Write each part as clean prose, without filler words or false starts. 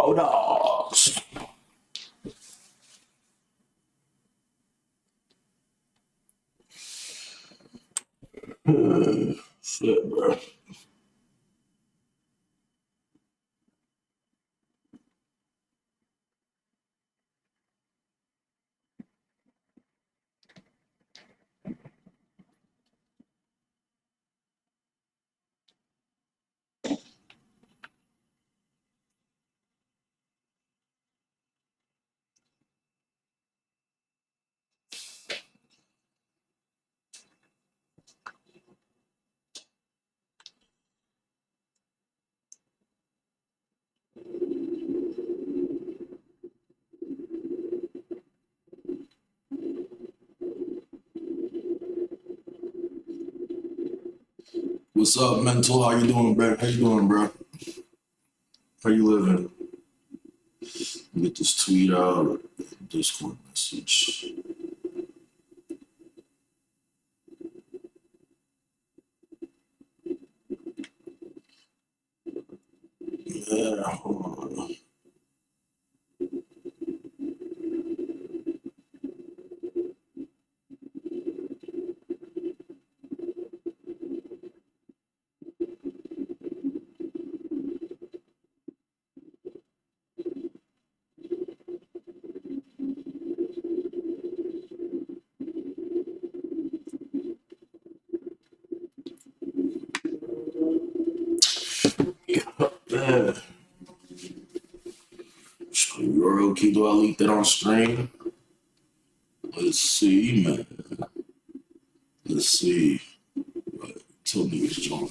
Go Dogs. Shit, bro. What's up, mental? How you doing, bro? How you doing, bro? How you living? Get this tweet out. Discord message. Yeah, hold on. Yeah. Royal key, do I leak that on stream? Let's see, man. Let's see. Tell niggas join.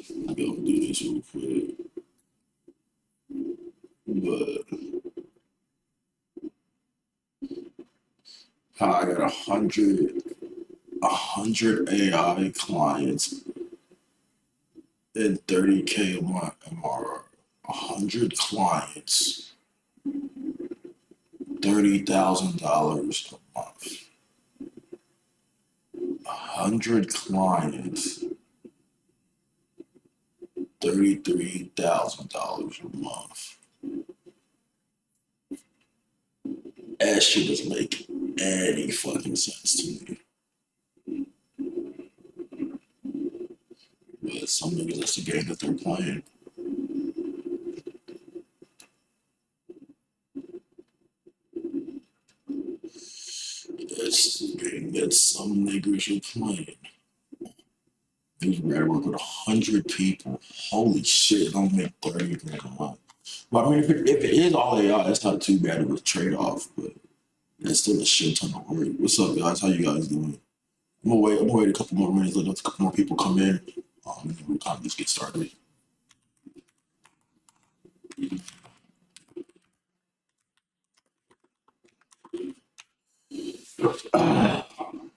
I'm gonna do this real quick. But I got 100 AI clients and 30K a month MRR. 100 clients, $30,000 a month. 100 clients, $33,000 a month. That shit doesn't make any fucking sense to me. But some niggas, that's the game that they're playing. That's the game that some niggas are playing. Niggas rather work with 100 people. Holy shit, it don't make 30 grand a month. Well, I mean, if it is all AI, that's not too bad of a trade off, but that's still a shit ton of work. What's up, guys? How you guys doing? I'm gonna wait a couple more minutes, let a couple more people come in. And we'll kind of just get started.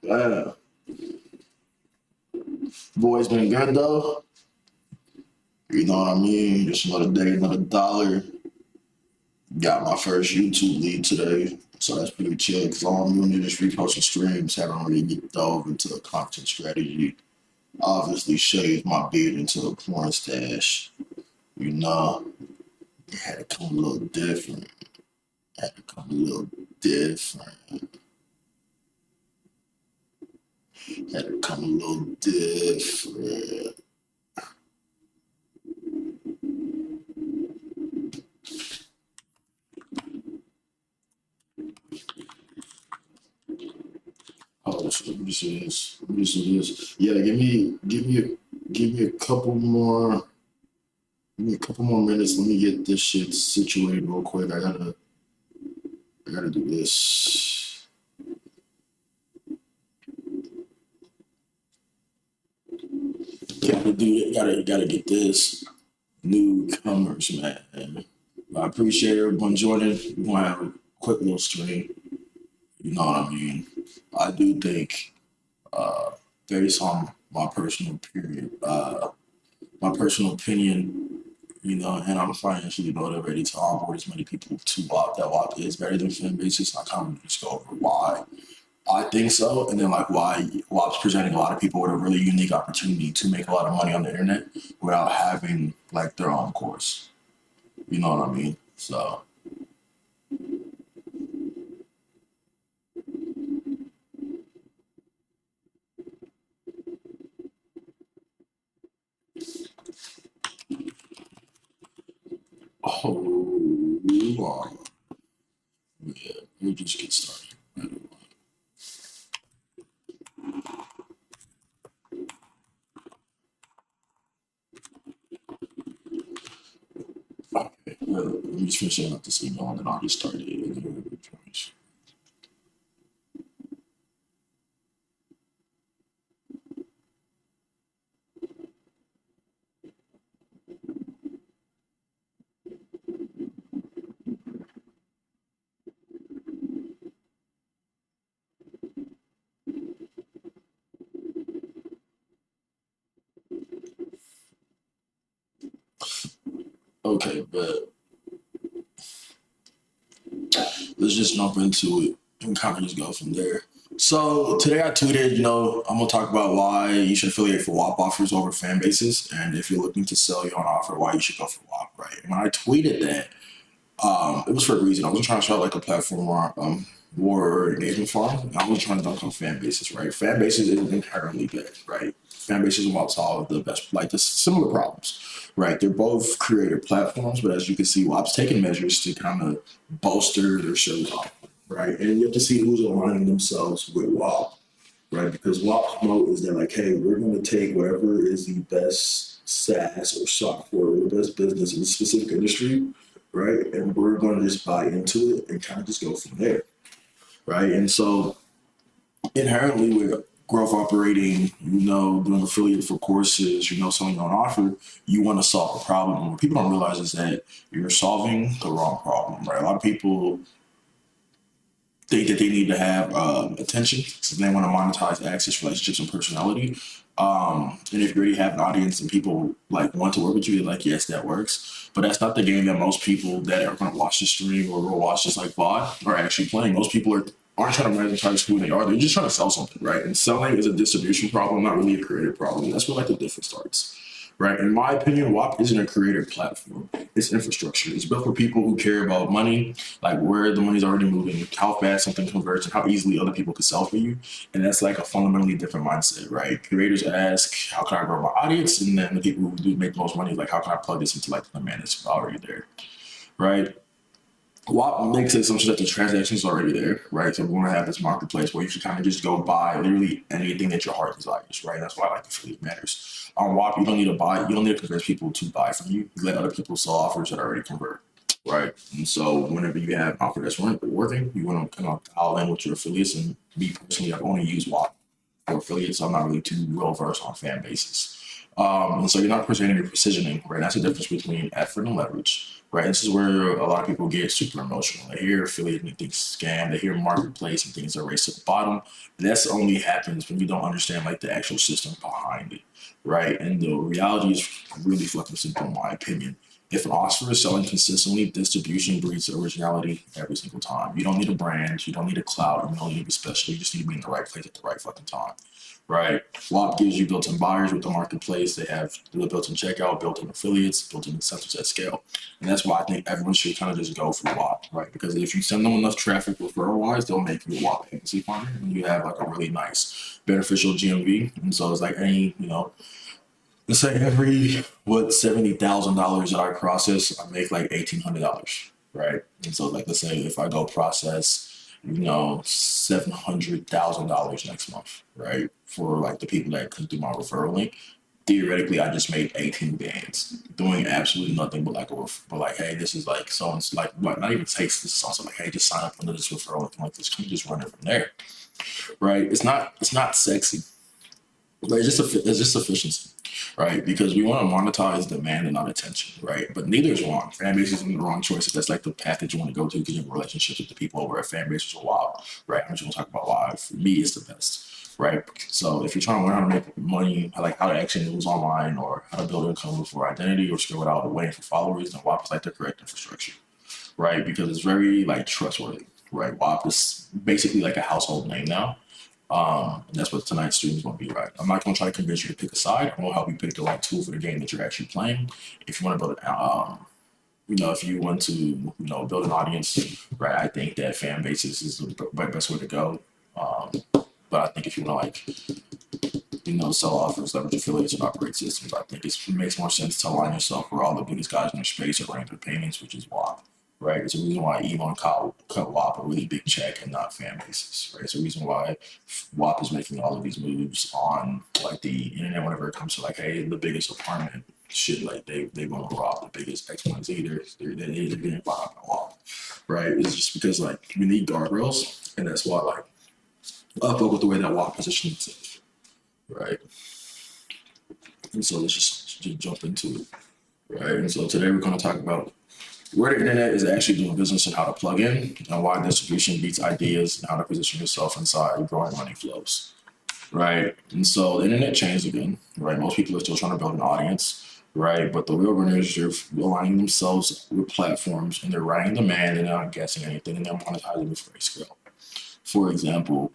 Yeah. Boys been good though. You know what I mean? Just another day, another dollar. Got my first YouTube lead today. So that's pretty chill because all I'm doing is just reposting streams. Haven't really get dove into the content strategy. Obviously shaved my beard into a porn stash. You know, it had to come a little different. Had to come a little different. Had to come a little different. Oh, so let me see this. Let me see this. Yeah, give me a couple more. Give me a couple more minutes. Let me get this shit situated real quick. I gotta do this. Gotta do it. Gotta get this. Newcomers, man. I appreciate everyone joining. We're gonna have a quick little stream. You know what I mean? I do think, uh, based on my personal opinion, you know, and I'm financially motivated to onboard as many people to WAP. That WAP is better than fan basis. I kind of just go over why I think so, and then like why WAP's presenting a lot of people with a really unique opportunity to make a lot of money on the internet without having like their own course. You know what I mean? So, hold on. Yeah, we'll just get started. Okay, let me just finish up this email and then I'll get started. Okay, but let's just jump into it and kind of just go from there. So today I tweeted, I'm gonna talk about why you should affiliate for WAP offers over fan bases, and if you're looking to sell your own offer, why you should go for WAP, right? And when I tweeted that, it was for a reason. I wasn't trying to shout like a platform or war engagement farm. I was trying to dunk on fan bases, right? Fan bases isn't inherently bad, right? Fan bases will solve the best, like the similar problems, right? They're both creator platforms, but as you can see, WAP's taking measures to kind of bolster their service offering, right? And you have to see who's aligning themselves with WAP, right? Because WAP's mode is they're like, hey, we're going to take whatever is the best SaaS or software or the best business in a specific industry, right? And we're going to just buy into it and kind of just go from there, right? And so inherently with growth operating, doing affiliate for courses, selling your own offer, you want to solve a problem. And what people don't realize is that you're solving the wrong problem, right? A lot of people think that they need to have attention, so they want to monetize access, relationships, and personality. And if you already have an audience and people like want to work with you, they're like, yes, that works. But that's not the game that most people that are going to watch the stream or will watch this like VOD are actually playing. Most people aren't trying to monetize who they are. They're just trying to sell something, right? And selling is a distribution problem, not really a creative problem. That's where like the difference starts, right? In my opinion, WAP isn't a creator platform. It's infrastructure. It's built for people who care about money, like where the money's already moving, how fast something converts, and how easily other people can sell for you. And that's like a fundamentally different mindset, right? Creators ask, how can I grow my audience? And then the people who do make the most money, like, how can I plug this into like the demand that's already there, right? WAP makes the assumption that the transaction is already there, right? So we're going to have this marketplace where you can kind of just go buy literally anything that your heart desires, right? That's why I like affiliate matters. On WAP, you don't need to buy, you don't need to convince people to buy from you. You let other people sell offers that already convert, right? And so whenever you have an offer that's working, you want to kind of dial in with your affiliates. And me personally, I've only used WAP for affiliates. So I'm not really too well versed on fan bases. And so you're not presenting your positioning, right? That's the difference between effort and leverage, right? This is where a lot of people get super emotional. They hear affiliate and think scam. They hear marketplace and things are race to the bottom. And that's only happens when you don't understand like the actual system behind it, right? And the reality is really fucking simple, in my opinion. If an offer is selling consistently, distribution breeds originality every single time. You don't need a brand, you don't need a cloud, you don't need to be special. You just need to be in the right place at the right fucking time, right? WAP gives you built-in buyers with the marketplace. They have the built-in checkout, built-in affiliates, built-in incentives at scale. And that's why I think everyone should kind of just go for WAP, right? Because if you send them enough traffic referral-wise, they'll make you a WAP agency partner and you have like a really nice beneficial GMV. And so it's like any, let's say every $70,000 that I process, I make like $1,800, right? And so like let's say if I go process, $700,000 next month, right? For like the people that come through my referral link, theoretically I just made 18 bands doing absolutely nothing but like but like, hey, this is like someone's like what not even takes this song. So like, hey, just sign up under this referral link like this. Can you just run it from there? Right? It's not sexy. Like it's just efficiency, right? Because we want to monetize demand and not attention, right? But neither is wrong. Fan base isn't the wrong choice if that's like the path that you want to go to because you have relationships with the people over at fan base is wild, right? I'm just gonna talk about why for me it's the best, right? So if you're trying to learn how to make money, like how to actually lose online or how to build income for identity or scale without waiting for followers, then WAP is like the correct infrastructure, right? Because it's very like trustworthy, right? WAP is basically like a household name now. And that's what tonight's stream is going to be, right? I'm not going to try to convince you to pick a side. I'm going to help you pick the right tool for the game that you're actually playing. If you want to build if you want to, build an audience, right? I think that fan bases is the best way to go. Um, but I think if you want to sell offers, leverage affiliates, and operate systems, I think it makes more sense to align yourself where all the biggest guys in the space are running their payments, which is WAP. Right, it's a reason why Elon cut WAP a really big check and not fan bases. Right, it's a reason why WAP is making all of these moves on like the internet whenever it comes to like, hey, the biggest apartment shit, like they want to rob the biggest X, Y, Z. They're getting robbed by WAP. Right, it's just because like we need guardrails, and that's why like I fuck with the way that WAP positions itself. Right, and so let's just jump into it. Right, and so today we're going to talk about where the internet is actually doing business and how to plug in, and why distribution beats ideas, and how to position yourself inside growing money flows. Right. And so the internet changed again. Right. Most people are still trying to build an audience. Right. But the real winners are aligning themselves with platforms, and they're writing demand and they're not guessing anything, and they're monetizing with Grayscale. For example,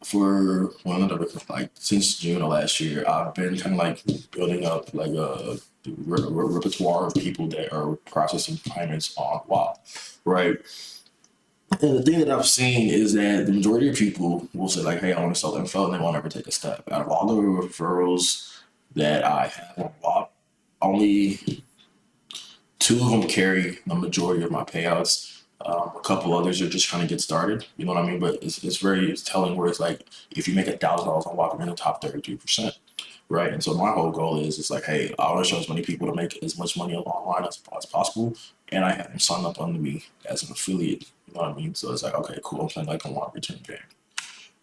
for one of the like since June of last year, I've been kind of like building up like a repertoire of people that are processing payments on WAP, right? And the thing that I've seen is that the majority of people will say like, "Hey, I want to sell info," and they won't ever take a step. Out of all the referrals that I have on WAP, only two of them carry the majority of my payouts. A couple others are just trying to get started. You know what I mean? But it's very telling where it's like if you make $1,000 on WAP, you're in the top 32%. Right. And so my whole goal is it's like, hey, I want to show as many people to make as much money online as possible. And I have them sign up under me as an affiliate. You know what I mean? So it's like, okay, cool. I'm playing like a long return game.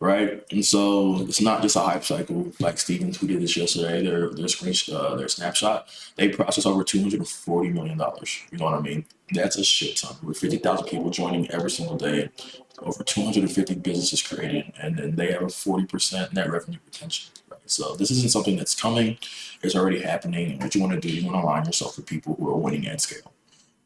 Right. And so it's not just a hype cycle like Steven tweeted this yesterday. Their snapshot, they process over $240 million. You know what I mean? That's a shit ton. With 50,000 people joining every single day, over 250 businesses created, and then they have a 40% net revenue retention. Right. So this isn't something that's coming; it's already happening. And what you want to do, you want to align yourself with people who are winning at scale,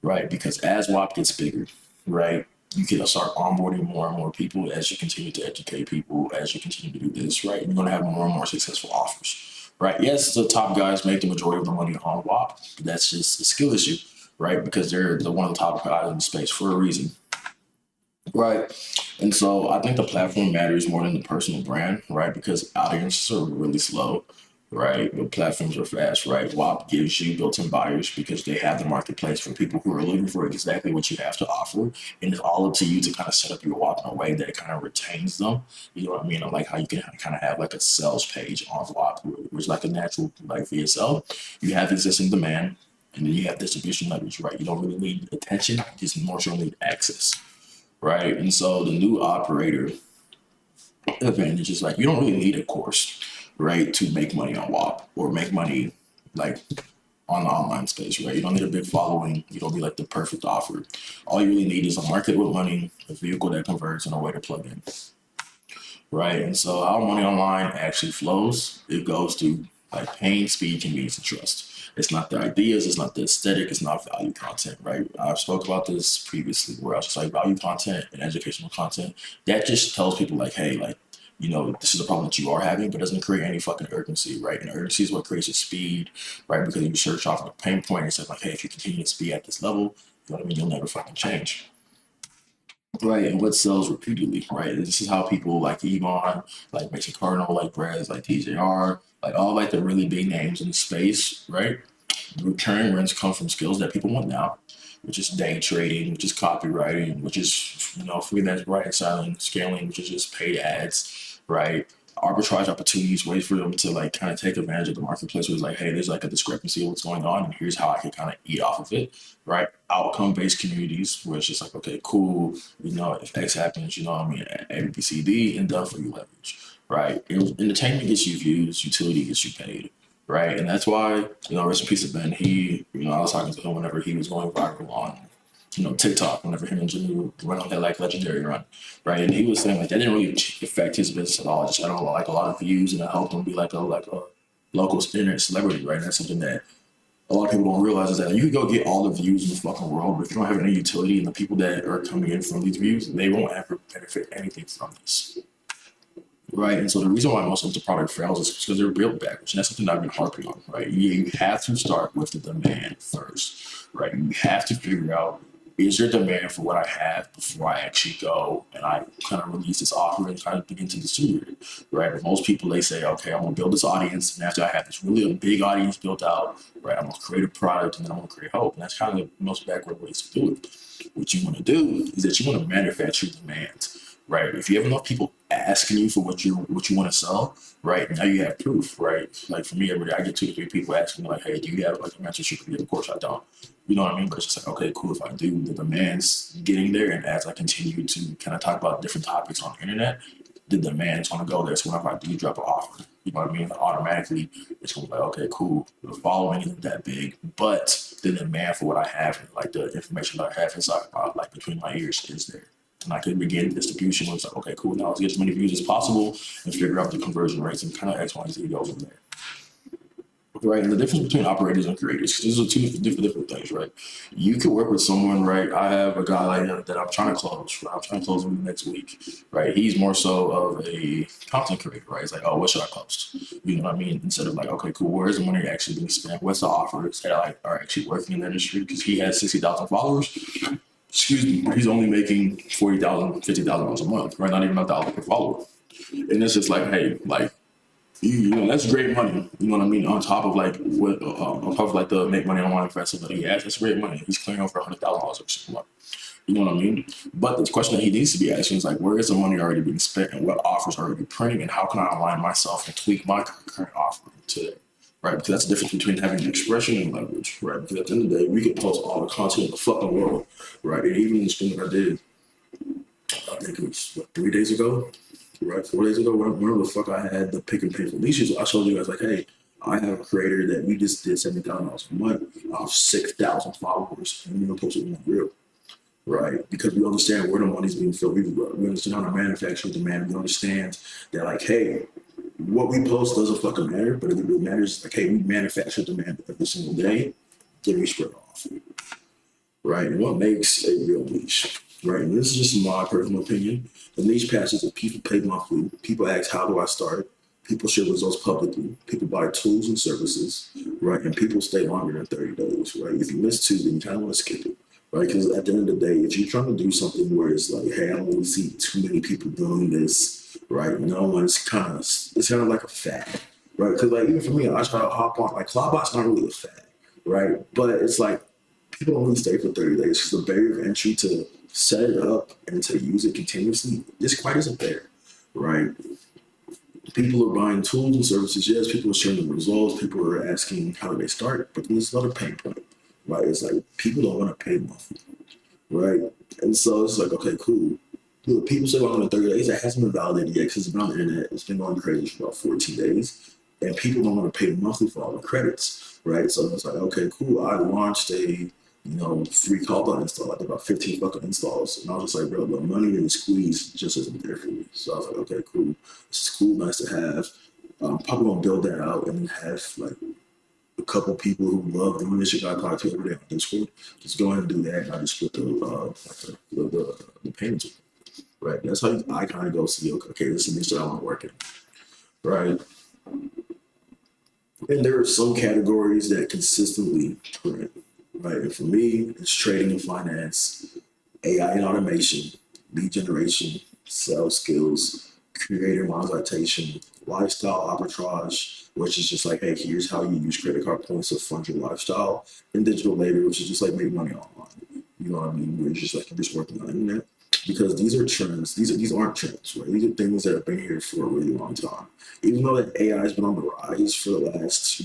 right? Because as WAP gets bigger, right, you can start onboarding more and more people as you continue to educate people, as you continue to do this, right? You're going to have more and more successful offers, right? Yes, the top guys make the majority of the money on WAP, but that's just a skill issue, right? Because they're the one of the top guys in the space for a reason, right? And so I think the platform matters more than the personal brand, right? Because audiences are really slow, right? But platforms are fast, right? WAP gives you built-in buyers because they have the marketplace for people who are looking for exactly what you have to offer. And it's all up to you to kind of set up your WAP in a way that it kind of retains them. You know what I mean? I like how you can kind of have like a sales page on WAP, which is like a natural like VSL. You have existing demand, and then you have distribution leverage, right? You don't really need attention, you just more so need access, right? And so the new operator advantage is like you don't really need a course, right, to make money on WAP or make money like on the online space, right? You don't need a big following. You don't need like the perfect offer. All you really need is a market with money, a vehicle that converts, and a way to plug in, right? And so how money online actually flows, it goes through like pain, speed, convenience, and trust. It's not the ideas, it's not the aesthetic, it's not value content, right? I've spoke about this previously where I was just like value content and educational content. That just tells people like, hey, like, this is a problem that you are having, but doesn't create any fucking urgency, right? And urgency is what creates your speed, right? Because you search off a pain point and say like, hey, if you continue to speed at this level, you know what I mean, you'll never fucking change. Right, and what sells repeatedly, right? This is how people like Ebon, like Mason Cardinal, like Brez, like TJR, like all like the really big names in the space, right? The recurring rents come from skills that people want now, which is day trading, which is copywriting, which is freelance writing, selling, scaling, which is just paid ads, right? Arbitrage opportunities, ways for them to like kind of take advantage of the marketplace. Where it's like, hey, there's like a discrepancy of what's going on, and here's how I can kind of eat off of it, right? Outcome based communities where it's just like, okay, cool, if X happens, what I mean, A, B, C, D, and done for you leverage, right? Entertainment gets you views, utility gets you paid, right? And that's why, rest in peace to Ben. I was talking to him whenever he was going viral on, TikTok, whenever him and Jimmy went on that like legendary run, right? And he was saying like that didn't really affect his business at all. It just had like a lot of views, and it helped him be like a local internet celebrity, right? And that's something that a lot of people don't realize is that you can go get all the views in the fucking world, but if you don't have any utility and the people that are coming in from these views, they won't ever benefit anything from this. right? And so the reason why most of the product fails is because they're built backwards, and that's something that I've been harping on, right? You have to start with the demand first, right? You have to figure out, is there demand for what I have before I actually go and I kind of release this offer and kind of begin to distribute it, right? But most people, they say, okay, I'm gonna build this audience, and after I have this really a big audience built out, right, I'm gonna create a product and then I'm gonna create hope, and that's kind of the most backward ways to do it. What you want to do is that you want to manufacture demand, right? If you have enough people asking you for what you want to sell, right? Now you have proof, right? Like for me, every day I get 2 to 3 people asking me like, "Hey, do you have like a mentorship?" Yeah, of course I don't. You know what I mean? But it's just like, okay, cool. If I do, the demand's getting there, and as I continue to kind of talk about different topics on the internet, the demand's going to go there. So whenever I do drop an offer, you know what I mean? Automatically, it's going to be like, okay, cool. The following isn't that big, but the demand for what I have, like the information that I have inside, like between my ears, is there. And I can begin distribution where it's like, okay, cool. Now let's get as many views as possible and figure out the conversion rates and kind of X, Y, and Z go from there. Right, and the difference between operators and creators, because these are two different things, right? You could work with someone, right? I have a guy like that I'm trying to close, right? I'm trying to close him next week, right? He's more so of a content creator, right? It's like, oh, what should I post? You know what I mean? Instead of like, okay, cool, where's the money actually being spent? What's the offers that like are actually working in the industry? Because he has 60,000 followers. Excuse me, he's only making 40,000, $50,000 a month, right? Not even $1 per follower. And it's just like, hey, like you know, that's great money. You know what I mean? On top of like what, on top of like the make money online investment that he has, that's great money. He's clearing over $100,000 a month. You know what I mean? But the question that he needs to be asking is like, where is the money already being spent, and what offers are already printing, and how can I align myself and tweak my current offering to it? Right? Because that's the difference between having expression and leverage, right? Because at the end of the day, we can post all the content in the fucking world, right? And even the thing that I did, I think it was what, 3 days ago, right? 4 days ago, whenever the fuck I had the pick and pay for leashes, I showed you guys like, hey, I have a creator that we just did $70,000 a month off 6,000 followers, and we're gonna post it on real, right? Because we understand where the money's being filled. We understand how to manufacture demand. We understand that like, hey, what we post doesn't fucking matter, but it really matters. Like, hey, we manufacture demand every single day, then we spread off, right? And what makes a real niche, right? And this is just my personal opinion. The niche passes if people pay monthly, people ask, how do I start? People share results publicly, people buy tools and services, right? And people stay longer than 30 days, right? If you miss two, then you kind of want to skip it, right? Because at the end of the day, if you're trying to do something where it's like, hey, I don't really see too many people doing this, right? No one's it's kind of like a fad, right? Because like even for me, I try to hop on, like Cloudbot's not really a fad, right? But it's like, people only stay for 30 days because the barrier of entry to set it up and to use it continuously just quite isn't there, right? People are buying tools and services. Yes, people are sharing the results. People are asking how do they start, but there's another pain point, right? It's like people don't want to pay monthly, right? And so it's like, okay, cool. Look, people say 130 days. That hasn't been validated yet because it's been on the internet. It's been going crazy for about 14 days. And people don't want to pay monthly for all the credits, right? So it's like, okay, cool. I launched a free call button install. I did about 15 fucking installs. And I was just like, bro, the money in the squeeze just isn't there for me. So I was like, okay, cool. This is cool, nice to have. Probably gonna build that out and have like a couple people who love doing this shit I talk to every day on Discord. Just go ahead and do that. And I just split the payments. Right. That's how I kind of go see, okay, this is the niche that I want to work in. Right. And there are some categories that consistently print. Right. And for me, it's trading and finance, AI and automation, lead generation, sales skills, creator monetization, lifestyle arbitrage, which is just like, hey, here's how you use credit card points to fund your lifestyle, and digital labor, which is just like make money online. You know what I mean? We're just like just working on the internet. Because these are trends. These aren't trends, right? These are things that have been here for a really long time. Even though that AI has been on the rise for the last,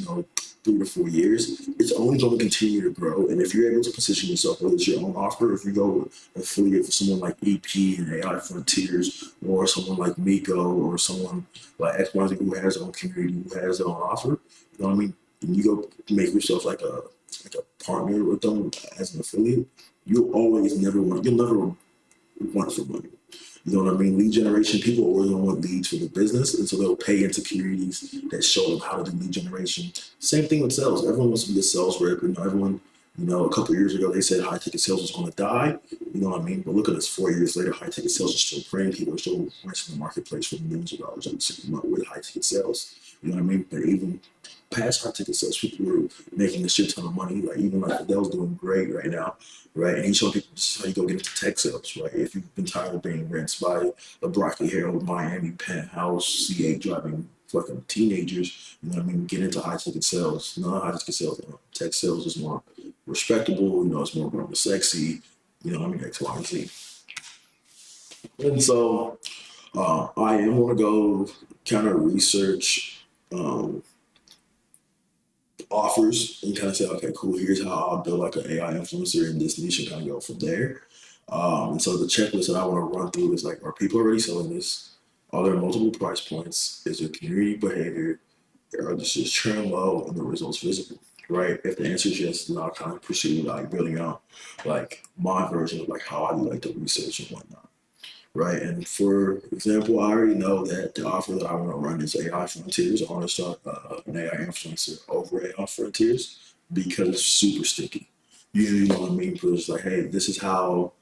3 to 4 years, it's only going to continue to grow. And if you're able to position yourself, whether it's your own offer, if you go affiliate for someone like EP and AI Frontiers, or someone like Miko, or someone like XYZ who has their own community, who has their own offer, you know what I mean? And you go make yourself like a partner with them as an affiliate, you'll never want for money. You know what I mean? Lead generation, people always want leads for the business, and so they'll pay into communities that show them how to do lead generation. Same thing with sales. Everyone wants to be a sales rep, and everyone You know, a couple of years ago, they said high ticket sales was going to die. You know what I mean? But look at us, 4 years later, high ticket sales are still praying. People are still renting the marketplace for millions of dollars every single month with high ticket sales. You know what I mean? But even past high ticket sales, people were making a shit ton of money. Like even like Fidel's doing great right now, right? And he's showing people this is how you go get into tech sales, right? If you've been tired of being rinsed by a Broccoli Harold, Miami penthouse, C8 driving fucking teenagers, you know what I mean? Get into high ticket sales. No, high ticket sales, tech sales is more respectable, you know, it's more sexy, you know what I mean? X, Y, and Z. And so I am gonna go kind of research offers and kind of say, okay, cool, here's how I'll build like an AI influencer in this niche and kind of go from there. And so the checklist that I want to run through is like, are people already selling this? Are there multiple price points? Is there community behavior? Are this just trend low and the results visible? Right? If the answer is yes, then I'll kind of pursue like building out like my version of like how I do like the research and whatnot. Right. And for example, I already know that the offer that I want to run is AI Frontiers. I want to start an AI influencer over AI Frontiers because it's super sticky. You know what I mean? Because it's like, hey, this is how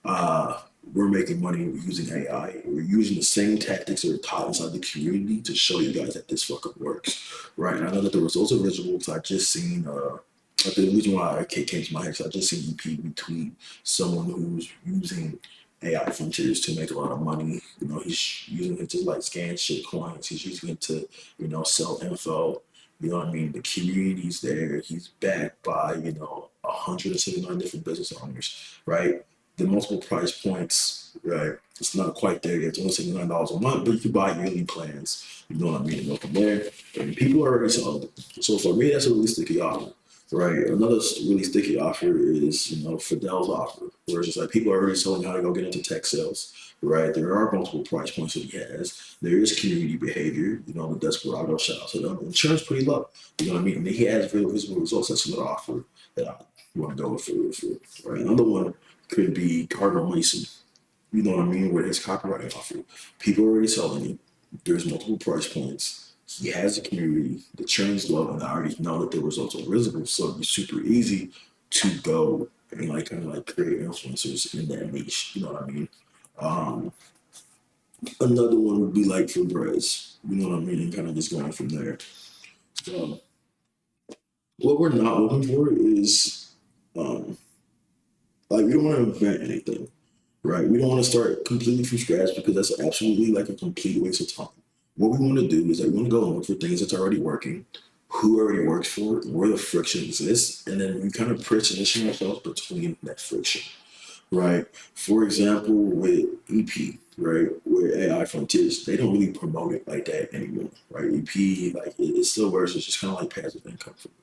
uh, we're making money using AI. We're using the same tactics that are taught inside the community to show you guys that this fucking works. Right. And I know that the results are visible because I just seen like the reason why it came to my head is I just seen EP retweet someone who's using AI frontiers to make a lot of money. You know, he's using it to like scan shit coins. He's using it to, you know, sell info. You know what I mean? The community's there. He's backed by, you know, 179 different business owners, right? The multiple price points, right? It's not quite there yet. It's only $79 a month, but you can buy yearly plans. You know what I mean? And go from there. And people are already selling it. So for me, that's a really sticky offer. Right. Another really sticky offer is, you know, Fidel's offer, where it's just like people are already selling how to go get into tech sales. Right. There are multiple price points that he has. There is community behavior, you know, the Desperado shout out to them. Insurance pretty low. You know what I mean? And he has real visible results. That's another offer that I want to go with for. Right. Another one could be Cardinal Mason. You know what I mean? With his copywriting offer. People are already selling it. There's multiple price points. He has a community. The churn's low, and I already know that the results are visible. So it'd be super easy to go and like kind of like create influencers in that niche. You know what I mean? Um, Another one would be like for Brez. You know what I mean? And kind of just going from there. So what we're not looking for is um, like we don't want to invent anything. Right. We don't want to start completely from scratch because that's absolutely like a complete waste of time. What we want to do is that we want to go and look for things that's already working, who already works for it, where the friction exists, and then we kind of position ourselves between that friction. Right. For example, with EP, right, with AI Frontiers, they don't really promote it like that anymore. Right. EP, like it still works. It's just kind of like passive income for them.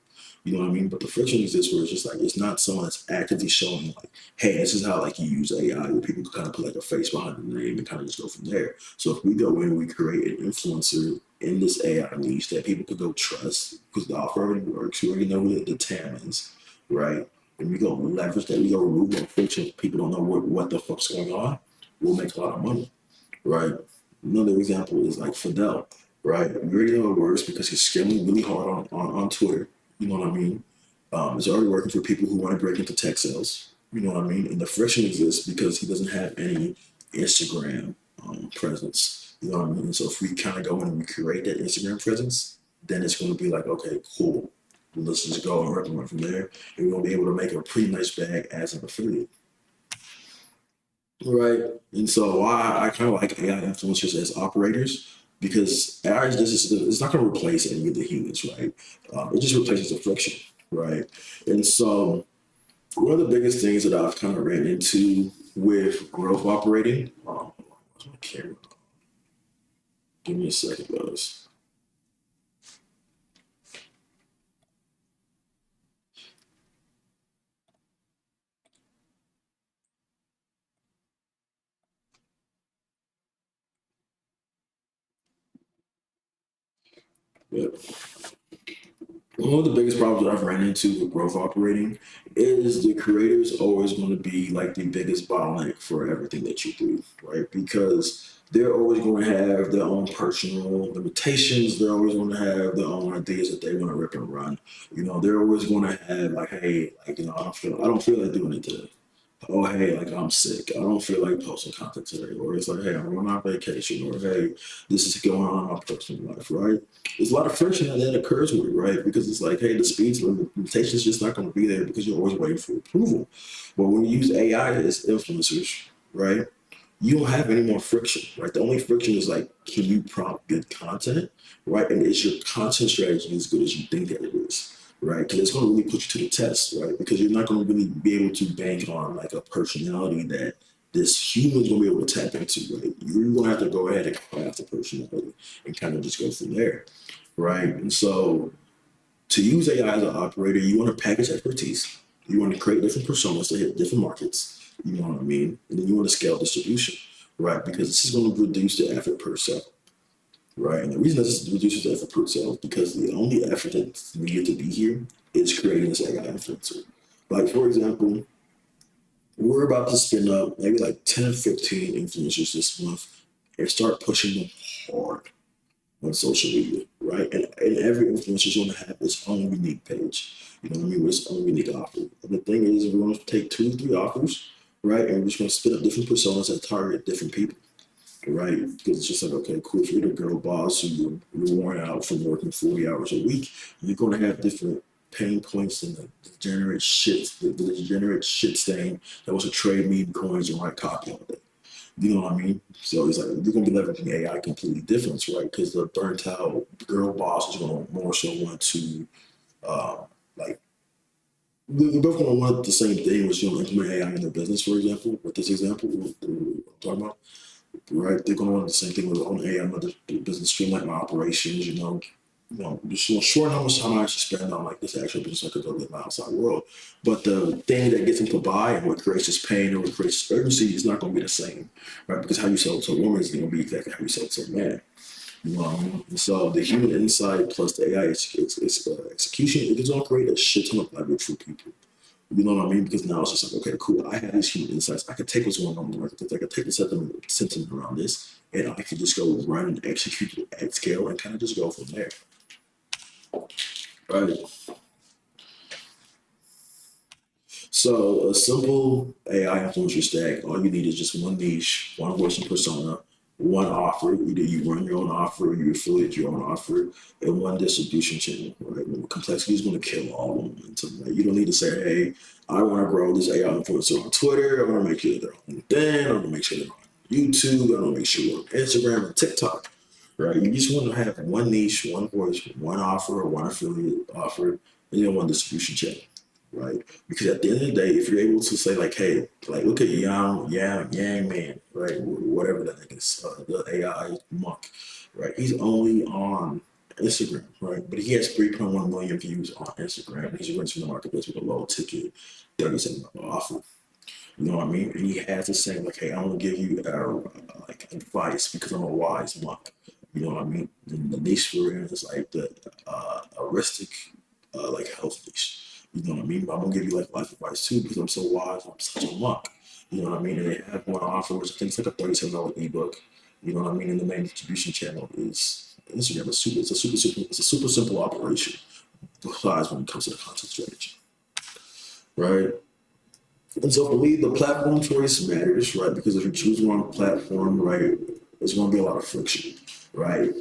You know what I mean? But the friction exists where it's just like it's not someone that's actively showing like, hey, this is how like you use AI, where people can kind of put like a face behind the name and kind of just go from there. So if we go in and we create an influencer in this AI niche that people could go trust because the offer already works, we already know who the TAM is, right? And we go leverage that, we go remove that friction. People don't know what the fuck's going on. We'll make a lot of money, right? Another example is like Fidel, right? We already know it works because he's scaling really hard on Twitter. You know what I mean? It's already working for people who want to break into tech sales. You know what I mean? And the friction exists because he doesn't have any Instagram presence. You know what I mean? So if we kind of go in and we create that Instagram presence, then it's going to be like, okay, cool. Let's just go and recommend from there. And we're going to be able to make a pretty nice bag as an affiliate. Right. And so I kind of like AI influencers as operators because AI is just it's not going to replace any of the humans, right? It just replaces the friction, right? And so one of the biggest things that I've kind of ran into with growth operating, where's my camera? Give me a second, guys. Yeah. One of the biggest problems that I've ran into with growth operating is the creator is always going to be like the biggest bottleneck for everything that you do, right? Because they're always going to have their own personal limitations. They're always going to have their own ideas that they want to rip and run. They're always going to have like, hey, like I don't feel like doing it today. Oh, hey, like I'm sick. I don't feel like posting content today. Or it's like, hey, I'm going on vacation. Or hey, this is going on in my personal life, right? There's a lot of friction that occurs with it, right? Because it's like, hey, the speed limitation is just not going to be there because you're always waiting for approval. But when you use AI as influencers, right? You don't have any more friction, right? The only friction is like, can you prompt good content, right? And is your content strategy as good as you think that it is, right? Because it's going to really put you to the test, right? Because you're not going to really be able to bank on like a personality that this human's going to be able to tap into, right? You're going to have to go ahead and craft the personality and kind of just go from there, right? And so to use AI as an operator, you want to package expertise. You want to create different personas to hit different markets. You know what I mean? And then you want to scale distribution, right? Because this is going to reduce the effort per sale, right? And the reason this reduces the effort per sale is because the only effort that's needed to be here is creating this AI influencer. Like, for example, we're about to spin up maybe like 10 or 15 influencers this month and start pushing them hard on social media, right? And every influencer is going to have its own unique page, you know what I mean, with its own unique offer. And the thing is, we're going to take 2 or 3 offers, right? And we're just going to spin up different personas that target different people, right? Because it's just like, okay, cool, if you're the girl boss who you're worn out from working 40 hours a week, you're going to have different pain points and the degenerate shit stain that wants to trade meme coins and write copy all day. You know what I mean? So it's like you're gonna be leveraging AI completely different, right? Because the burnt out girl boss is gonna more so want to uh, like they're both gonna want the same thing, which implement AI in their business, for example. With this example, I'm talking about, right? They're gonna want the same thing with their own AI, the business streamline my operations, just short how much time I actually spend on like this actual business I could go live my outside world. But the thing that gets them to buy and what creates this pain or what creates this urgency is not going to be the same, right? Because how you sell it to a woman is going to be exactly how you sell it to a man. And so the human insight plus the AI execution, it is going to create a shit ton of leverage for people. You know what I mean? Because now it's just like, okay, cool. I have these human insights. I could take what's going on in the market. I could take the sentiment around this, and I could just go run and execute it at scale and kind of just go from there. Right. So a simple AI influencer stack, all you need is just one niche, one voice and persona, one offer. Either you run your own offer, you affiliate your own offer, and one distribution channel. Right? And complexity is going to kill all momentum. Right? You don't need to say, "Hey, I want to grow this AI influencer on Twitter. I want to make sure they're on LinkedIn. I want to make sure they're on YouTube. I want to make sure they're on Instagram and TikTok." Right? You just want to have one niche, one voice, one offer, one affiliate offer, and then one distribution channel, right? Because at the end of the day, if you're able to say like, hey, like look at Yang Man, right? Whatever that thing is, the AI monk, right? He's only on Instagram, right? But he has 3.1 million views on Instagram. He's releasing the marketplace with a low ticket, $37 offer. You know what I mean? And he has to say like, hey, I'm gonna give you like advice because I'm a wise monk. You know what I mean? And the niche we're in is like the heuristic, like health niche. You know what I mean? But I'm gonna give you like life advice too because I'm so wise. I'm such a monk. You know what I mean? And they have one offer, which I think is like a $37 ebook. You know what I mean? And the main distribution channel is Instagram. It's a super simple operation. Besides when it comes to the content strategy, right? And so for me, the platform choice matters, right? Because if you choose one platform, right, there's going to be a lot of friction, right?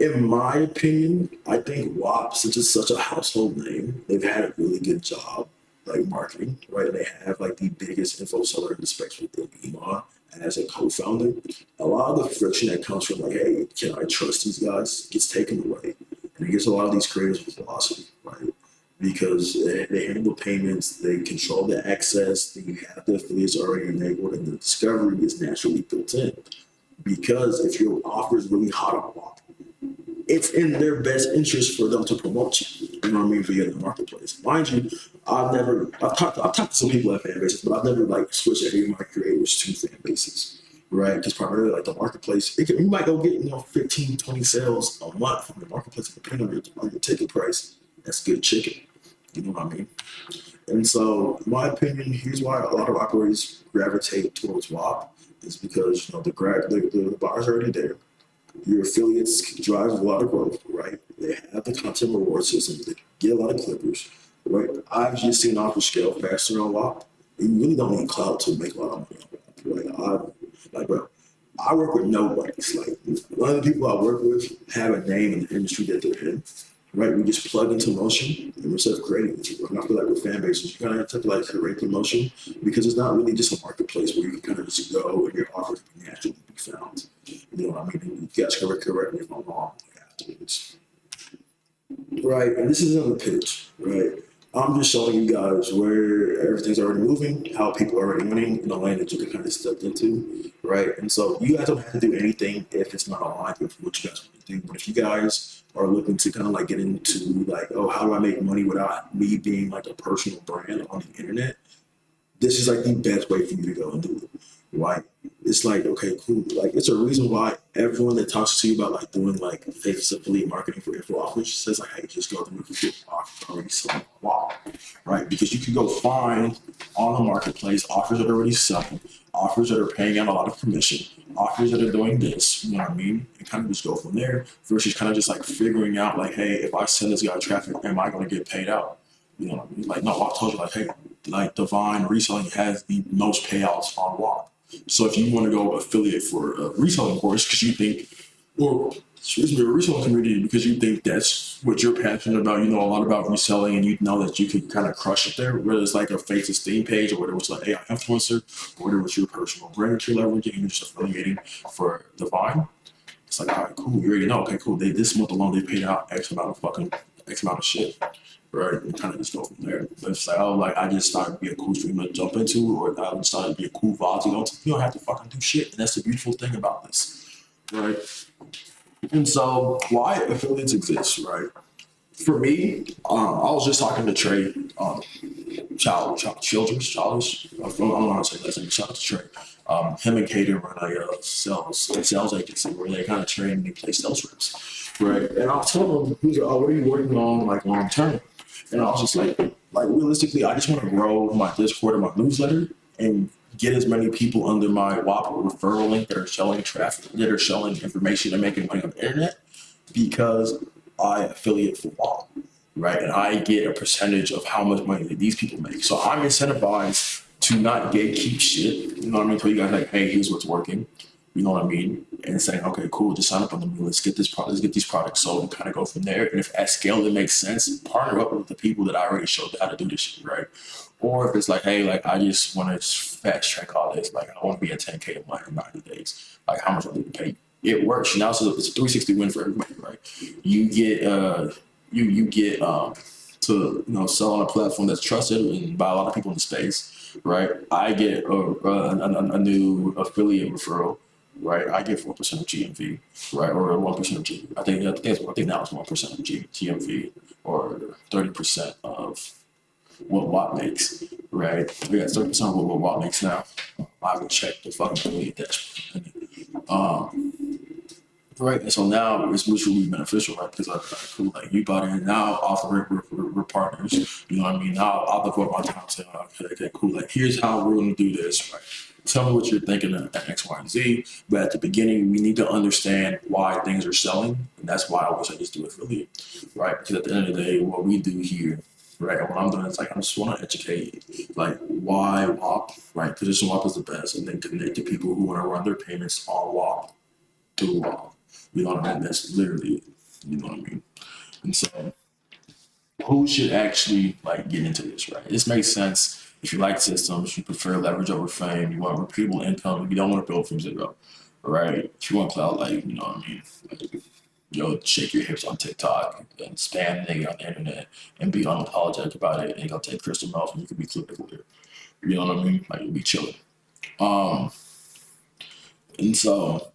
In my opinion, I think WAP, since it's such a household name, they've had a really good job, like marketing, right? They have like the biggest info seller in the space with Iman as a co-founder. A lot of the friction that comes from like, hey, can I trust these guys gets taken away. And it gives a lot of these creators with velocity, right? Because they handle payments, they control the access, they have the affiliates already enabled, and the discovery is naturally built in. Because if your offer is really hot on WAP, it's in their best interest for them to promote you. You know what I mean? Via the marketplace. Mind you, I've talked to some people at fan bases, but I've never like switched any of my creators to fan bases. Right? Because primarily like the marketplace, you might go get 15, 20 sales a month from the marketplace depending on your ticket price. That's good chicken. You know what I mean? And so, in my opinion, here's why a lot of operators gravitate towards WAP is because the bar's already there. Your affiliates drive a lot of growth, right? They have the content reward system. They get a lot of clippers, right? I've just seen offers scale faster on WAP. You really don't need clout to make a lot of money on WAP. Bro, I work with nobodies. Like, one of the people I work with have a name in the industry that they're in, right? We just plug into motion and we're self-creating. And I feel like with fan bases, you kind of have to like create the motion because it's not really just a marketplace where you can kind of just go and your offer can naturally be found. You know what I mean? You guys can correct me if I'm wrong afterwards. Right, and this isn't a pitch, right? I'm just showing you guys where everything's already moving, how people are already winning in a lane that you can kind of step into, right? And so you guys don't have to do anything if it's not aligned with what you guys want to do. But if you guys are looking to kind of like get into like, oh, how do I make money without me being like a personal brand on the internet? This is like the best way for you to go and do it. Right? It's like, okay, cool. Like, it's a reason why everyone that talks to you about like doing like fake affiliate marketing for info offers says like, hey, just go through the offer already selling. Wow. Right? Because you can go find on the marketplace offers that are already selling, offers that are paying out a lot of commission, offers that are doing this, you know what I mean? And kind of just go from there versus kind of just like figuring out like, hey, if I send this guy traffic, am I going to get paid out? You know what I mean? Like, no, I told you, like, hey, like Divine Reselling has the most payouts on WAP. So if you want to go affiliate for a reselling course because you think, or excuse me, a reselling community because you think that's what you're passionate about, you know a lot about reselling and you know that you can kind of crush it there, whether it's like a face esteem page or whether it's like AI influencer, or whether it's your personal brand that you're leveraging and you're just affiliating for Divine. It's like, all right, cool. You already know. Okay, cool. This month alone, they paid out X amount of shit. Right, and kind of just go from there. But it's like, oh, like I just started to be a cool streamer to jump into, or I just started to be a cool vibe. You don't have to fucking do shit, and that's the beautiful thing about this, right? And so, why affiliates exist, right? For me, I was just talking to Trey, Childress. I don't know how to say that. Shout out to Trey. Him and Kaden run a sales agency where they kind of train and they play sales reps, right? And I was telling him, he's like, "Oh, what are you working on, like long term?" And I was just like realistically, I just want to grow my Discord and my newsletter and get as many people under my WAP referral link that are showing traffic, that are showing information and making money on the internet because I affiliate for WAP, right? And I get a percentage of how much money that these people make. So I'm incentivized to not gatekeep shit. You know what I mean? Tell you guys like, hey, here's what's working. You know what I mean? And saying, okay, cool, just sign up on the mailing. Let's get these products sold and kind of go from there. And if at scale it makes sense, partner up with the people that I already showed how to do this shit, right? Or if it's like, hey, like I just want to fast track all this, like I want to be at 10K a month in 90 days. Like how much will they pay? It works. Now so it's a 360 win for everybody, right? You get you get to sell on a platform that's trusted and by a lot of people in the space, right? I get a new affiliate referral, right? I get 4% of GMV, right, or 1% of GMV. I think now it's 1% of GMV or 30% of what Watt makes, right? We got 30% of what Watt makes now. I would check the fucking affiliate dashboard. Right, and so now it's mutually beneficial, right? Because cool, like you bought in now, offer we're partners. You know what I mean? Now I'll devote my time saying, okay, cool. Like here's how we're going to do this, right? Tell me what you're thinking at X, Y, and Z. But at the beginning, we need to understand why things are selling, and that's why I wish I just do affiliate, right? Because at the end of the day, what we do here, right? What I'm doing is like I just want to educate, like why WAP, right? Position WAP is the best, and then connect to people who want to run their payments on WAP through WAP. You know what I mean? That's literally it. You know what I mean? And so, who should actually like get into this, right? This makes sense if you like systems, you prefer leverage over fame, you want repeatable income, you don't want to build from zero, right? If you want cloud, like, you know what I mean? Like, shake your hips on TikTok and spam nigga on the internet and be unapologetic about it, and you'll take crystal meth and you can be clinical here. You know what I mean? Like, you'll be chilling. And so,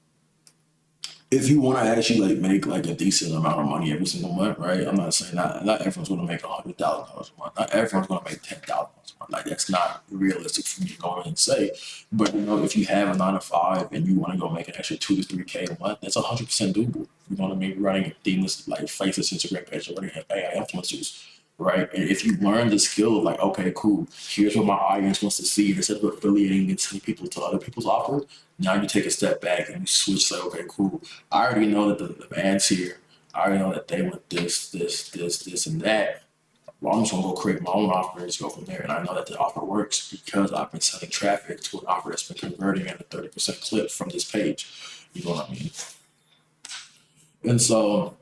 if you want to actually like make like a decent amount of money every single month, right? I'm not saying not everyone's going to make $100,000 a month. Not everyone's going to make $10,000 a month. Like that's not realistic for me to go in and say. But if you have a 9 to 5 and you want to go make an extra 2 to 3K a month, that's 100% doable. You know what I mean? Running demons like faceless Instagram page, running AI influencers, right? And if you learn the skill of like, okay, cool, here's what my audience wants to see, instead of affiliating and sending people to other people's offers, now you take a step back and you switch like, okay, cool. I already know that the band's here. I already know that they want this, and that. Well, I'm just gonna go create my own offer and just go from there. And I know that the offer works because I've been sending traffic to an offer that's been converting at a 30% clip from this page. You know what I mean? And so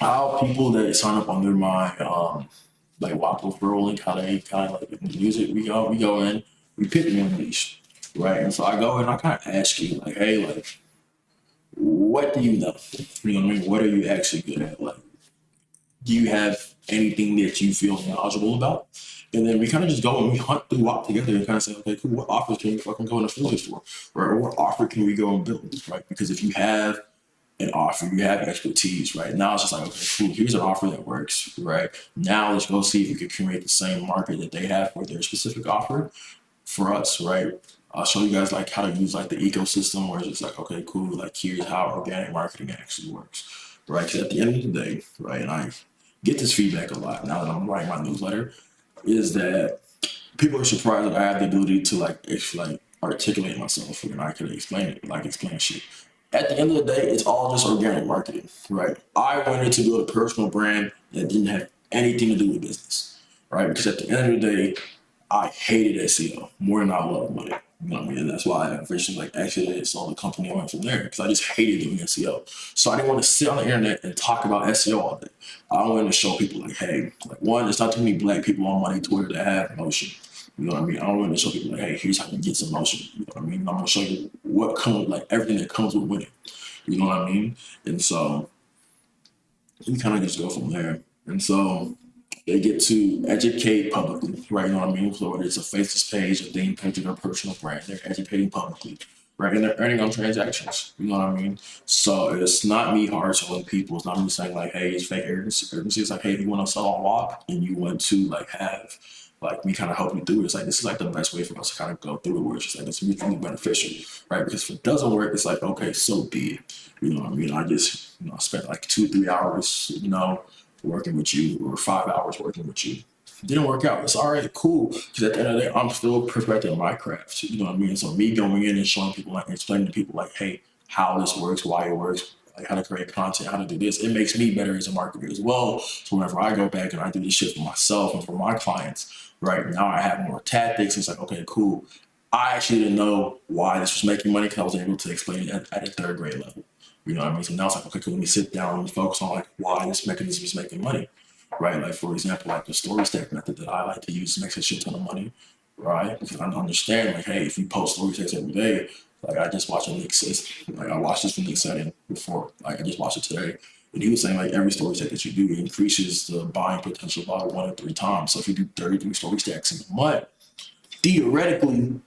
how people that sign up under my like Waffle referral link, how they kind of like use it, we go in, we pick one niche, right? And so I go in, I kind of ask you like, hey, like, what do you know? You know what I mean? What are you actually good at? Like, do you have anything that you feel knowledgeable about? And then we kind of just go and we hunt through WAP together and kind of say, okay, cool, what offers can we fucking go and affiliate for? Or what offer can we go and build, right? Because if you have an offer, you have expertise, right? Now it's just like, okay, cool, here's an offer that works, right? Now let's go see if we can create the same market that they have for their specific offer for us, right? I'll show you guys like how to use like the ecosystem where it's just like, okay, cool, like here's how organic marketing actually works, right? Because at the end of the day, right, and I get this feedback a lot now that I'm writing my newsletter, is that people are surprised that I have the ability to like articulate myself and I can explain it, like explain shit. At the end of the day, it's all just organic marketing, right? I wanted to build a personal brand that didn't have anything to do with business, right? Because at the end of the day, I hated SEO more than I love money. You know what I mean? And that's why I eventually like exited, sold the company, and went from there because I just hated doing SEO. So I didn't want to sit on the internet and talk about SEO all day. I wanted to show people like, hey, like one, there's not too many black people on my Twitter that have motion. You know what I mean? I don't want to show people like, hey, here's how you get some motion. You know what I mean? I'm gonna show you what comes, like everything that comes with winning. You know what I mean? And so we kind of just go from there. And so they get to educate publicly, right? You know what I mean? So whether it's a faceless page, a theme page, or their personal brand, they're educating publicly, right? And they're earning on transactions. You know what I mean? So it's not me hard selling people. It's not me saying like, hey, it's fake urgency. It's like, hey, if you want to sell on WAP and you want to like have like me kind of help you through it. It's like this is like the best way for us to kind of go through it where it's just like it's mutually beneficial, right? Because if it doesn't work, it's like, okay, so be it. You know what I mean? I just, I spent like 2, 3 hours, working with you or 5 hours working with you. Didn't work out. It's all right, cool. Because at the end of the day, I'm still perfecting my craft. You know what I mean? So me going in and showing people, like explaining to people, like, hey, how this works, why it works, like how to create content, how to do this. It makes me better as a marketer as well. So whenever I go back and I do this shit for myself and for my clients, right now I have more tactics. It's like, okay, cool. I actually didn't know why this was making money because I was able to explain it at a third grade level. You know what I mean? So now it's like, okay, cool, let me sit down and focus on like why this mechanism is making money, right? Like for example, like the story stack method that I like to use makes a shit ton of money, right? Because I understand like, hey, if you post story stacks every day, like I just watched a Nick says, like I watched this from Nick setting before, like I just watched it today. And he was saying like every story stack that you do increases the buying potential by 1 or 3 times. So if you do 33 story stacks in a month, theoretically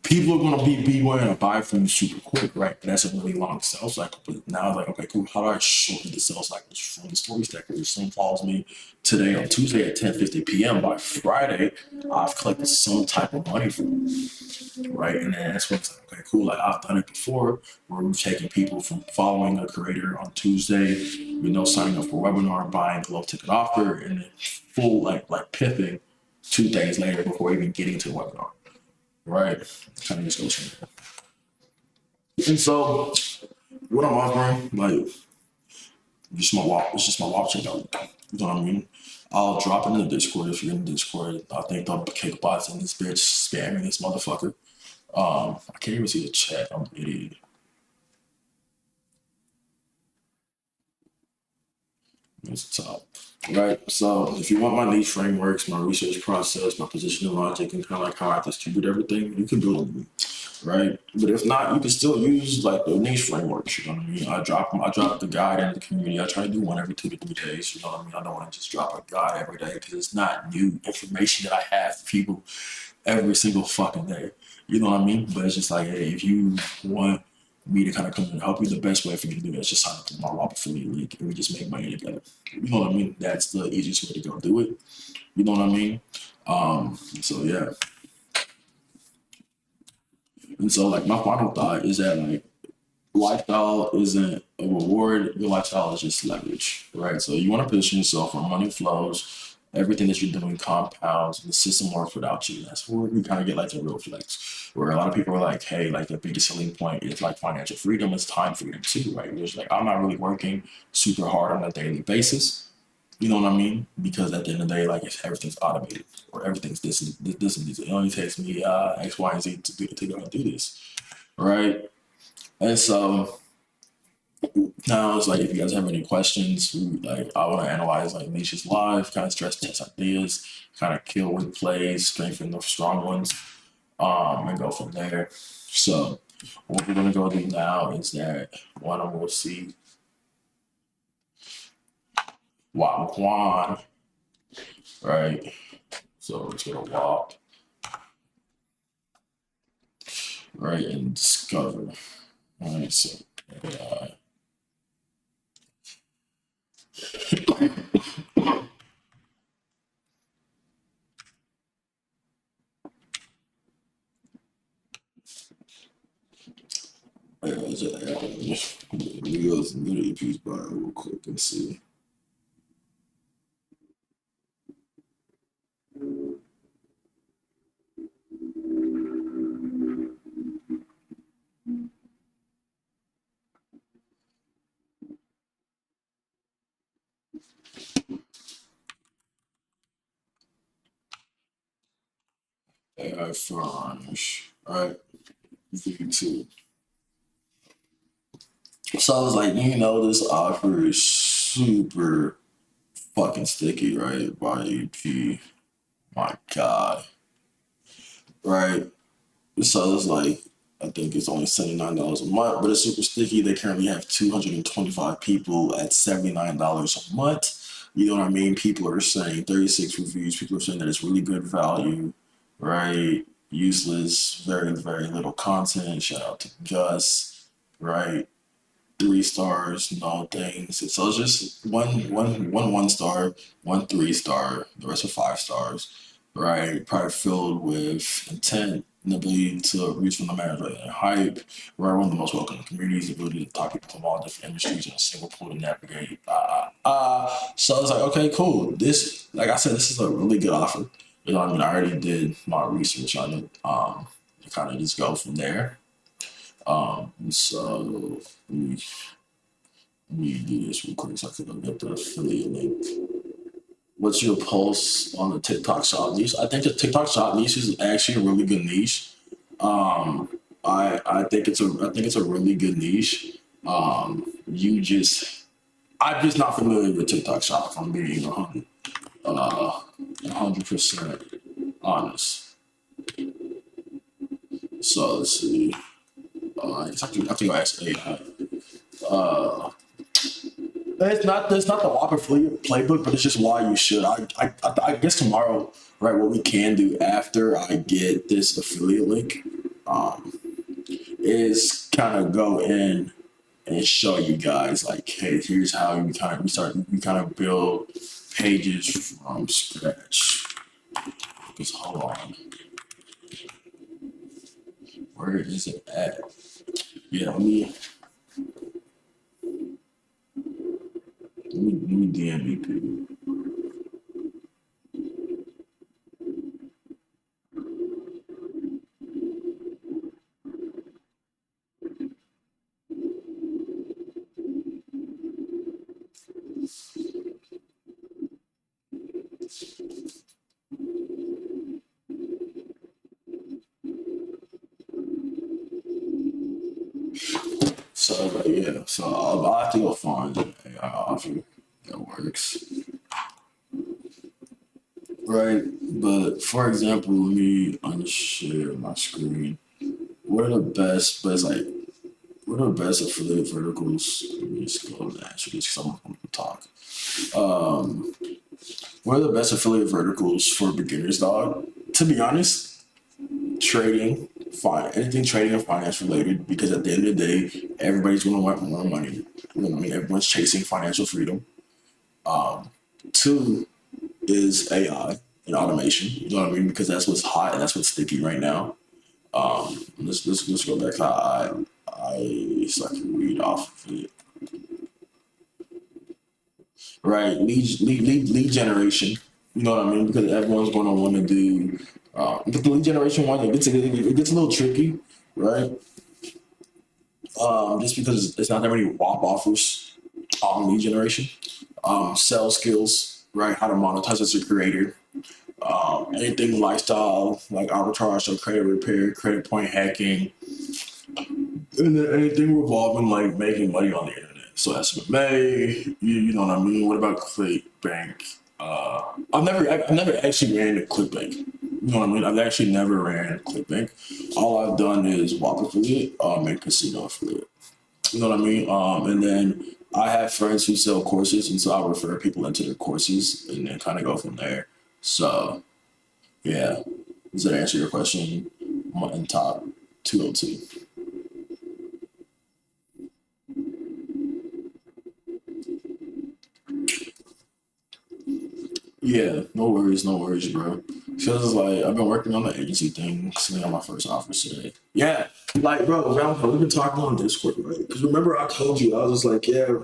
people are gonna be wanting to buy from you super quick, right? But that's a really long sales cycle. But now it's like, okay, cool. How do I shorten the sales cycles from the story stacker? If someone follows me today on Tuesday at 10:50 p.m. by Friday, I've collected some type of money from them, right? And then that's when it's like, okay, cool. Like I've done it before, where we've taken people from following a creator on Tuesday, signing up for a webinar, buying a low ticket offer, and then full like pipping 2 days later before even getting to the webinar. Right. Kind of just goes from there. And so what I'm offering, like just my walk, it's just my walk checkout. You know what I mean? I'll drop it in the Discord if you're in the Discord. I think the cake bots in this bitch spamming this motherfucker. I can't even see the chat. I'm an idiot. It's the top. Right. So if you want my niche frameworks, my research process, my positioning logic, and kind of like how I distribute everything, you can build it. Right? But if not, you can still use like the niche frameworks. You know what I mean? I drop the guide in the community. I try to do one every 2 to 3 days. You know what I mean? I don't want to just drop a guide every day because it's not new information that I have for people every single fucking day. You know what I mean? But it's just like, hey, if you want me to kind of come and help you, the best way for me to do that is just sign up to my Rob Affiliate League and we just make money together. You know what I mean? That's the easiest way to go do it. You know what I mean? So yeah. And so like my final thought is that like lifestyle isn't a reward. Your lifestyle is just leverage, right? So you want to position yourself where money flows, Everything that you're doing compounds and the system works without you. That's where we kind of get like the real flex. Where a lot of people are like, hey, like the biggest selling point is like financial freedom is time freedom too, right? There's like I'm not really working super hard on a daily basis. You know what I mean? Because at the end of the day, like if everything's automated or everything's this and this. It only takes me X, Y, and Z to go and do this. Right. And so now it's like if you guys have any questions, like I want to analyze like Nisha's live, kind of stress test ideas, kind of kill with plays, strengthen the strong ones, and go from there. So what we're gonna go do now is that one of them will see Juan, right? So it's gonna walk, right, and discover. All right, so uh, let me go to the EP's bio real quick and see. AI Furnish, right? V2. So I was like, this offer is super fucking sticky, right? By EP. My God. Right? So it's like, I think it's only $79 a month, but it's super sticky. They currently have 225 people at $79 a month. You know what I mean? People are saying 36 reviews. People are saying that it's really good value, right? Useless, very, very little content. Shout out to Gus, right? 3 stars, no things. So it's just one star, 1 3 star, the rest are 5 stars, right? Probably filled with intent and ability to reach from the manager and hype. Right, one of the most welcoming communities, the ability to talk people from all different industries in a single pool to navigate. So I was like, okay, cool. This, like I said, this is a really good offer. You know what I mean? I already did my research on it. To kind of just go from there. So let me do this real quick so I can get the affiliate link. What's your pulse on the TikTok shop niche? I think the TikTok shop niche is actually a really good niche. Um, I think it's a really good niche. You just I'm just not familiar with TikTok shop. If I'm being 100% honest. So let's see. I think I asked AI. Uh, it's not the Whopper playbook, but it's just why you should. I guess tomorrow, right? What we can do after I get this affiliate link, um, is kind of go in and show you guys like, hey, here's how we kind of build pages from scratch. Because hold on, where is it at? Yeah, let me DM you. So yeah, so I'll have to go find an AI offer that works. Right, but for example, let me unshare my screen. What are the best, but it's like, what are the best affiliate verticals? Let me just go and answer this because I'm going to talk. Um, what are the best affiliate verticals for beginners, dog? To be honest, trading, fine, anything trading and finance related, because at the end of the day, everybody's going to want more money. You know what I mean? Everyone's chasing financial freedom. Um, Two is AI and automation. You know what I mean? Because that's what's hot and that's what's sticky right now. Let's go back. So I can read off of it. Right, lead generation. You know what I mean? Because everyone's going to want to do. But the lead generation one, it gets a little tricky, right? Just because it's not that many WAP offers on lead generation. Sales skills, right? How to monetize as a creator. Anything lifestyle like arbitrage or credit repair, credit point hacking, and then anything revolving like making money on the internet. So SMMA, you know what I mean? What about ClickBank? I've never actually ran a ClickBank. You know what I mean? I've actually never ran a ClickBank. All I've done is WAP affiliate, and casino affiliate. You know what I mean? And then I have friends who sell courses, and so I refer people into their courses, and then kind of go from there. So yeah, does that answer your question? In top 202. Yeah, no worries, bro. Cause it's like I've been working on the agency thing since I got my first offer today. Yeah, like bro, we've been talking on Discord, right? Because remember I told you I was just like, yeah,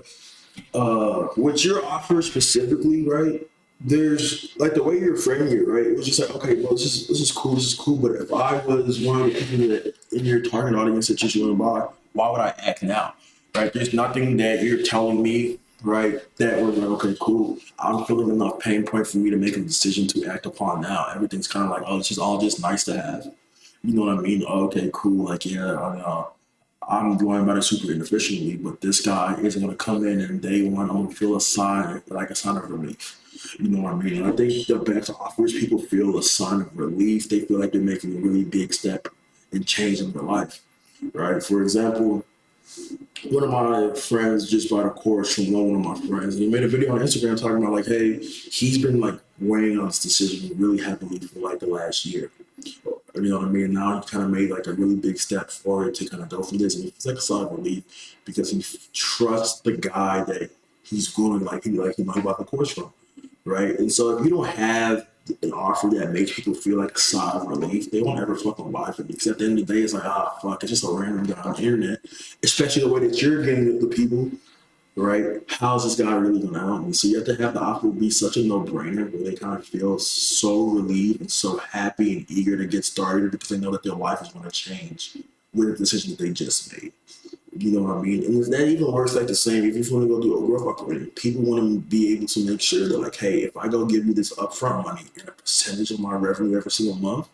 with your offer specifically, right? There's like the way you're framing it, right? It was just like, okay, well, this is cool. But if I was one of the people that in your target audience that you want to buy, why would I act now, right? There's nothing that you're telling me, right? That we're like, okay, cool. I'm feeling enough pain point for me to make a decision to act upon now. Everything's kind of like, oh, it's just all just nice to have. You know what I mean? Okay, cool. Like, yeah, I'm going about it super inefficiently, but this guy isn't going to come in and day one, I'm going to feel a sign, like a sign of relief. You know what I mean? And I think the best offers, people feel a sign of relief. They feel like they're making a really big step in changing their life, right? For example, one of my friends just bought a course from one of my friends, and he made a video on Instagram talking about like, hey, he's been like weighing on this decision really heavily for like the last year. You know what I mean? Now he kind of made like a really big step forward to kind of go from this, and it's like a sign of relief because he trusts the guy that he's going like he bought the course from, right? And so if you don't have an offer that makes people feel like a sigh of relief, they won't ever fucking buy from you. Because at the end of the day, it's like, ah, fuck, it's just a random guy on the internet. Especially the way that you're getting the people, right? How's this guy really gonna help me? So you have to have the offer be such a no-brainer where they kind of feel so relieved and so happy and eager to get started because they know that their life is gonna change with the decision that they just made. You know what I mean? And that even works like the same if you want to go do a growth operating. People want to be able to make sure that like, hey, if I go give you this upfront money and a percentage of my revenue every single month,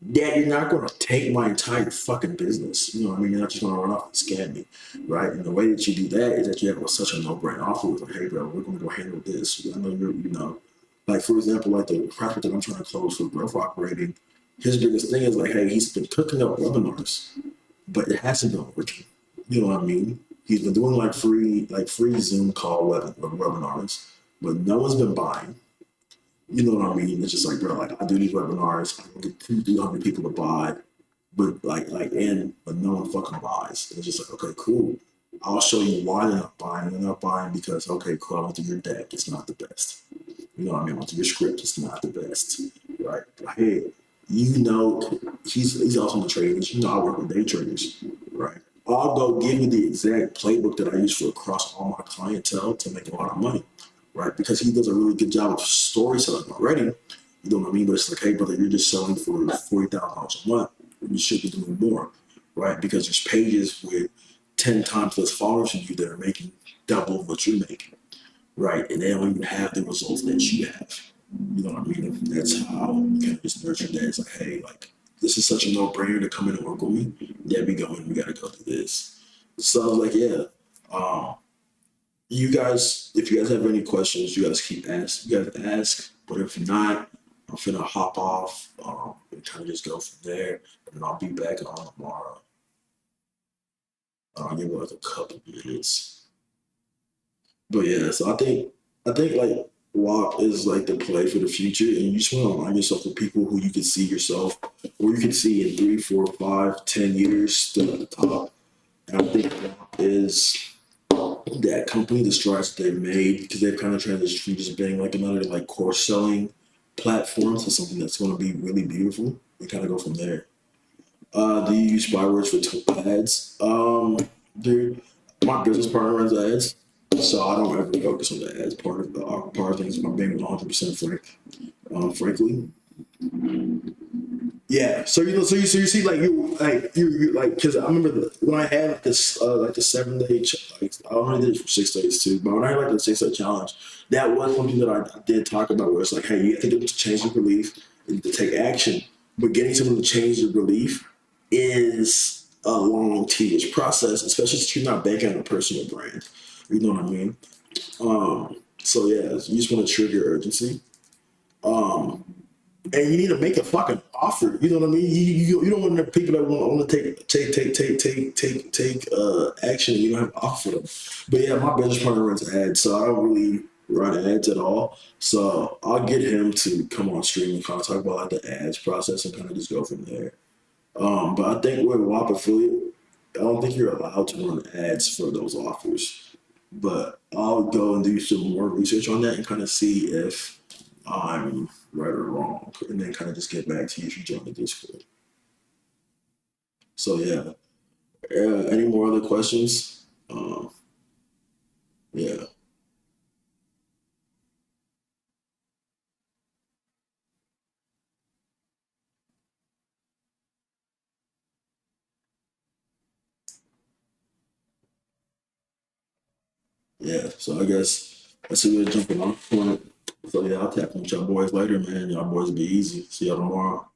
yeah, you're not going to take my entire fucking business. You know what I mean? You're not just going to run off and scam me, right? And the way that you do that is that you have such a no-brainer offer. It's like, hey, bro, we're going to go handle this. I know you're, like for example, like the project that I'm trying to close for growth operating. His biggest thing is like, hey, he's been cooking up webinars, but it hasn't been working. You know what I mean? He's been doing like free Zoom call webinars, but no one's been buying. You know what I mean? It's just like, bro, like I do these webinars, I can get 200, 300 people to buy, but but no one fucking buys. And it's just like, okay, cool. I'll show you why they're not buying. They're not buying because, okay, cool, I went through your deck. It's not the best. You know what I mean? I went through your script. It's not the best. Right? Hey, he's also in the traders. You know, I work with day traders. Right? I'll go give you the exact playbook that I use for across all my clientele to make a lot of money, right? Because he does a really good job of story selling already. You know what I mean? But it's like, hey, brother, you're just selling for $40,000 a month. You should be doing more, right? Because there's pages with 10 times less followers than you that are making double what you're making, right? And they don't even have the results that you have. You know what I mean? That's how you kind of just nurture that. It's like, hey, like this is such a no-brainer to come in and work with me. Yeah, we going. We gotta go through this. So I was like, yeah. Um, you guys, if you guys have any questions, you guys keep ask. You guys ask. But if not, I'm finna hop off and kind of just go from there. And I'll be back on tomorrow. I'll give it like a couple minutes. But yeah, so I think like WAP is like the play for the future, and you just want to align yourself with people who you can see yourself, or you can see in 3, 4, 5, 10 years still at the top. And I think WAP is that company, the strides that they've made, because they've kind of transitioned from just being like another like course selling platform to something that's going to be really beautiful. We kind of go from there. Do you use Spywords for ads? Dude, my business partner runs ads. So I don't ever focus on that as part of things. If I'm being 100% frank, frankly. Yeah. So you see, you like, because I remember when I had this like the 7 day, like I only did it for 6 days too, but when I had like the 6 day challenge, that was something that I did talk about, where it's like, hey, you have to get them to change their belief and to take action, but getting someone to change their belief is a long, tedious process, especially since you're not banking on a personal brand. You know what I mean? So yeah, you just want to trigger urgency. Um, and you need to make a fucking offer. You know what I mean? You don't want the people that want to take action. And you don't have to offer them. But yeah, my business partner runs ads, so I don't really run ads at all. So I'll get him to come on stream and kind of talk about like the ads process and kind of just go from there. But I think with WAP affiliate, I don't think you're allowed to run ads for those offers. But I'll go and do some more research on that and kind of see if I'm right or wrong, and then kind of just get back to you if you join the Discord. So yeah, any more other questions? Yeah, yeah. So I guess that's a good jumping off point. So yeah, I'll tap with y'all boys later, man. Y'all boys be easy. See y'all tomorrow.